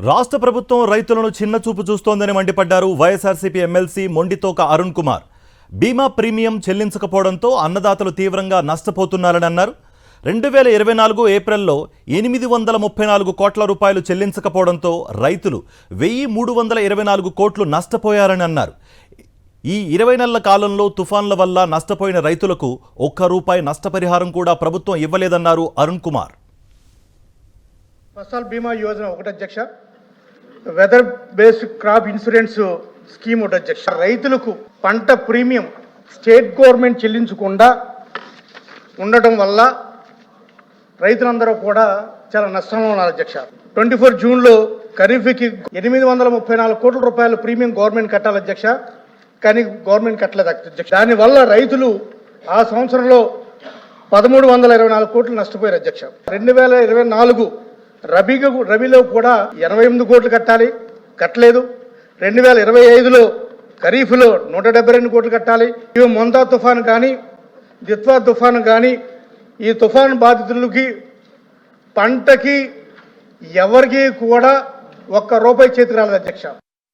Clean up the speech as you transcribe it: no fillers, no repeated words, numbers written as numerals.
రాష్ట్ర ప్రభుత్వం రైతులను చిన్నచూపు చూస్తోందని మండిపడ్డారు వైఎస్ఆర్సీపీ ఎమ్మెల్సీ మొండితోక అరుణ్ కుమార్. బీమా ప్రీమియం చెల్లించకపోవడంతో అన్నదాతలు తీవ్రంగా నష్టపోతున్నారని అన్నారు. 2024 ఏప్రిల్లో 834 కోట్ల రూపాయలు చెల్లించకపోవడంతో రైతులు 1324 కోట్లు నష్టపోయారని అన్నారు. ఈ 20 నెలల కాలంలో తుఫాన్ల వల్ల నష్టపోయిన రైతులకు ₹1 నష్టపరిహారం కూడా ప్రభుత్వం ఇవ్వలేదన్నారు అరుణ్ కుమార్. ఫసల్ బీమా యోజన ఒకటి అధ్యక్ష, weather based crop insurance scheme ఒకటి అధ్యక్ష. రైతులకు పంట ప్రీమియం స్టేట్ గవర్నమెంట్ చెల్లించకుండా ఉండటం వల్ల రైతులందరూ కూడా చాలా నష్టంలో ఉన్నారు అధ్యక్ష. 24 జూన్లో ఖరీఫ్కి 834 కోట్ల రూపాయలు ప్రీమియం గవర్నమెంట్ కట్టాలి అధ్యక్ష, కానీ గవర్నమెంట్ కట్టలేదు అధ్యక్ష. దానివల్ల రైతులు ఆ సంవత్సరంలో 1324 కోట్లు నష్టపోయారు అధ్యక్ష. 2024 రబీలో కూడా 88 కోట్లు కట్టాలి, కట్టలేదు. 2025లో ఖరీఫ్లో 172 కోట్లు కట్టాలి. ఇవి మొంతా తుఫాను కానీ దిత్వా తుఫాను కానీ ఈ తుఫాను బాధితులకి పంటకి ఎవరికి కూడా ₹1 చేతికి రాలేదు అధ్యక్ష.